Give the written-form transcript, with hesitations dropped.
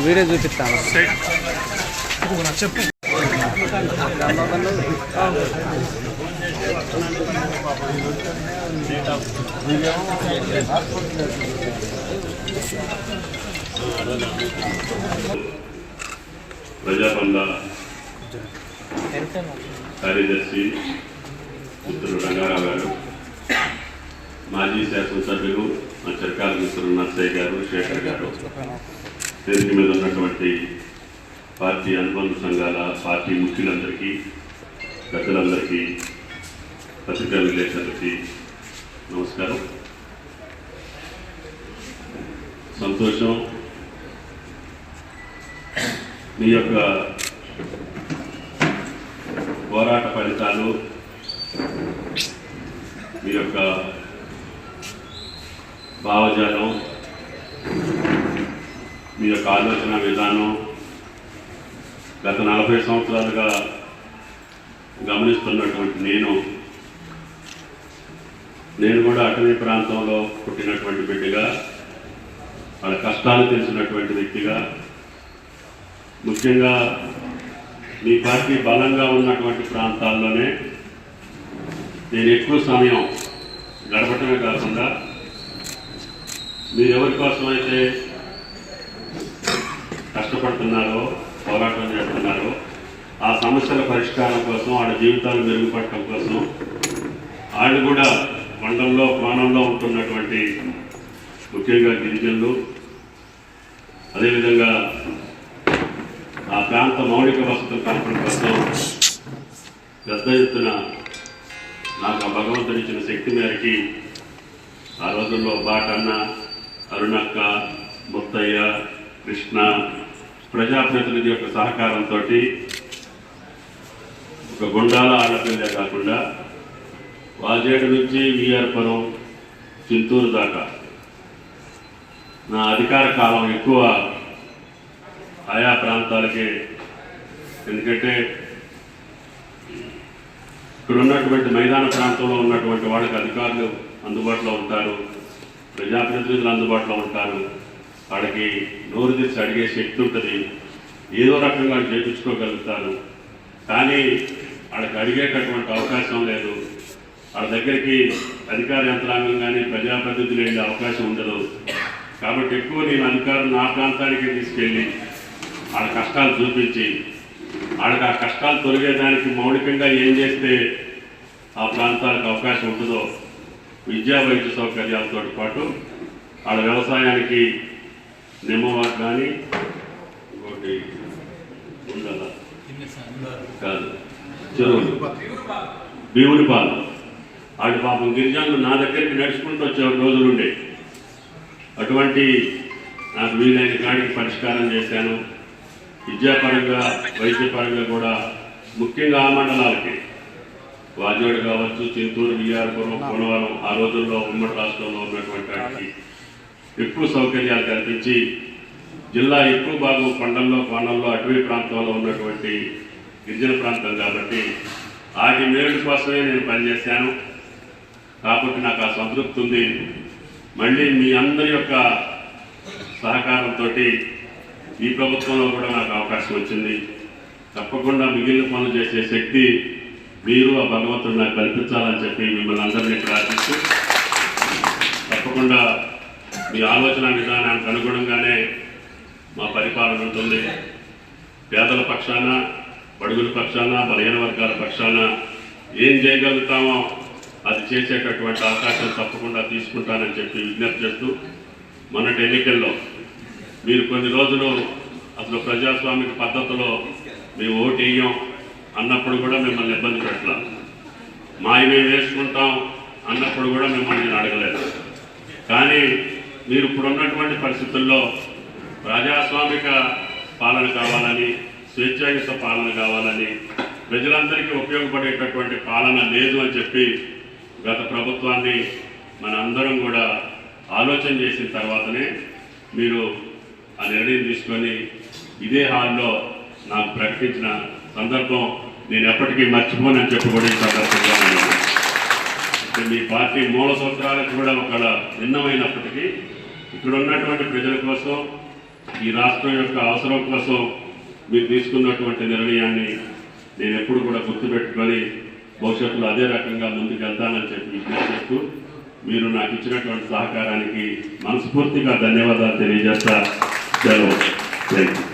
Video చూపిస్తాను. చెప్పు. ప్రజాబంధ కార్యదర్శి మిత్రులు రంగారావు గారు, మాజీ శాసనసభ్యులు మా చిరకాల మిత్రులు నర్సయ్య గారు, శేఖర్ గారు, వేదిక మీద ఉన్నటువంటి పార్టీ అనుబంధ సంఘాల పార్టీ ముఖ్యులందరికీ, పెద్దలందరికీ, పత్రికా విలేకరులకి నమస్కారం. సంతోషం. మీ యొక్క పోరాట ఫలితాలు, మీ యొక్క భావజాలం, మీ యొక్క ఆలోచన విధానం గత 40 సంవత్సరాలుగా గమనిస్తున్నటువంటి నేను కూడా అటవీ ప్రాంతంలో పుట్టినటువంటి బిడ్డగా, వాళ్ళ కష్టాలు తెలిసినటువంటి వ్యక్తిగా, ముఖ్యంగా మీ పార్టీ బలంగా ఉన్నటువంటి ప్రాంతాల్లోనే నేను ఎక్కువ సమయం గడపటమే కాకుండా మీరు ఎవరి కోసమైతే కష్టపడుతున్నారో, పోరాటం చేస్తున్నారో ఆ సమస్యల పరిష్కారం కోసం, వాళ్ళ జీవితాలు మెరుగుపడటం కోసం, వాళ్ళు కూడా మండలంలో కోణంలో ఉంటున్నటువంటి ముఖ్యంగా గిరిజనులు, అదేవిధంగా ఆ ప్రాంత మౌలిక వసతుల కల్పన కోసం పెద్ద ఎత్తున నాకు ఆ భగవంతుడు ఇచ్చిన శక్తి మేరకి ఆ రోజుల్లో బాటన్న, అరుణక్క, ముత్తయ్య, కృష్ణ ప్రజాప్రతినిధి యొక్క సహకారంతో ఒక గుండాల ఆడపిల్లే కాకుండా వాజేడు నుంచి విఆర్పురం, చింతూరు దాకా నా అధికార కాలం ఎక్కువ ఆయా ప్రాంతాలకే. ఎందుకంటే ఇక్కడ ఉన్నటువంటి మైదాన ప్రాంతంలో ఉన్నటువంటి వాళ్ళకి అధికారులు అందుబాటులో ఉంటారు, ప్రజాప్రతినిధులు అందుబాటులో ఉంటారు, వాళ్ళకి నోరు తెరిచి అడిగే శక్తి ఉంటుంది, ఏదో రకంగా చేయించుకోగలుగుతారు. కానీ వాళ్ళకి అడిగేటటువంటి అవకాశం లేదు. వాళ్ళ దగ్గరికి అధికార యంత్రాంగం కానీ ప్రజాప్రతినిధులు వెళ్ళే అవకాశం ఉండదు. కాబట్టి ఎక్కువ నేను అధికారం నా ప్రాంతానికి తీసుకెళ్ళి వాళ్ళ కష్టాలు చూపించి, వాళ్ళకి ఆ కష్టాలు తొలగేదానికి మౌలికంగా ఏం చేస్తే ఆ ప్రాంతాలకు అవకాశం ఉంటుందో, విద్యా వైద్య సౌకర్యాలతో పాటు వాళ్ళ వ్యవసాయానికి నిమ్మవారు కానీ ఇంకోటి ఉండదా కాదు చెరువులు, భీముని పాలు, వాటి పాపం గిరిజనులు నా దగ్గరికి నడుచుకుంటూ వచ్చే రోజులుండే. అటువంటి నాకు వీలైన కాడికి పరిష్కారం చేశాను. విద్యాపరంగా, వైద్యపరంగా కూడా ముఖ్యంగా ఆ మండలాలకి వాజేడు కావచ్చు, చింతూరు, విఆర్పురం, కోనవరం ఆ రోజుల్లో ఉమ్మడి రాష్ట్రంలో ఉన్నటువంటి వాటికి ఎక్కువ సౌకర్యాలు కల్పించి జిల్లా ఎక్కువ భాగం కొండల్లో, కోణంలో, అటవీ ప్రాంతంలో ఉన్నటువంటి గిరిజన ప్రాంతం కాబట్టి వాటి మేలు కోసమే నేను పనిచేశాను. కాబట్టి నాకు ఆ సంతృప్తి ఉంది. మళ్ళీ మీ అందరి యొక్క సహకారంతో ఈ ప్రభుత్వంలో కూడా నాకు అవకాశం వచ్చింది. తప్పకుండా మిగిలిన పనులు చేసే శక్తి మీరు ఆ భగవంతుడు నాకు కల్పించాలని చెప్పి మిమ్మల్ని అందరినీ ప్రార్థిస్తూ, తప్పకుండా మీ ఆలోచన విధానానికి అనుగుణంగానే మా పరిపాలన ఉంటుంది. పేదల పక్షాన, బడుగుల పక్షాన, బలహీన వర్గాల పక్షాన ఏం చేయగలుగుతామో అది చేసేటటువంటి అవకాశం తప్పకుండా తీసుకుంటానని చెప్పి విజ్ఞప్తి చేస్తూ, మొన్నటి ఎన్నికల్లో మీరు కొన్ని రోజులు అసలు ప్రజాస్వామిక పద్ధతిలో మేము ఓటు వేయం అన్నప్పుడు కూడా మిమ్మల్ని ఇబ్బంది పెట్టాల, మేము వేసుకుంటాం అన్నప్పుడు కూడా మిమ్మల్ని నేను అడగలేదు. కానీ మీరు ఇప్పుడున్నటువంటి పరిస్థితుల్లో ప్రజాస్వామిక పాలన కావాలని, స్వేచ్ఛాయుత పాలన కావాలని, ప్రజలందరికీ ఉపయోగపడేటటువంటి పాలన లేదు అని చెప్పి గత ప్రభుత్వాన్ని మన అందరం కూడా ఆలోచన చేసిన తర్వాతనే మీరు ఆ నిర్ణయం తీసుకొని ఇదే హాల్లో నాకు ప్రకటించిన సందర్భం నేను ఎప్పటికీ మర్చిపోనని చెప్పి కూడా ఈ సందర్భంగా మీ పార్టీ మూల సూత్రాలకు కూడా ఒక భిన్నమైనప్పటికీ ఇక్కడ ఉన్నటువంటి ప్రజల కోసం ఈ రాష్ట్రం యొక్క అవసరం కోసం మీరు తీసుకున్నటువంటి నిర్ణయాన్ని నేను ఎప్పుడు కూడా గుర్తుపెట్టుకొని భవిష్యత్తులో అదే రకంగా ముందుకు వెళ్తానని చెప్పి విశ్లేషిస్తూ మీరు నాకు ఇచ్చినటువంటి సహకారానికి మనస్ఫూర్తిగా ధన్యవాదాలు తెలియజేస్తా. సెలవు. Thank you.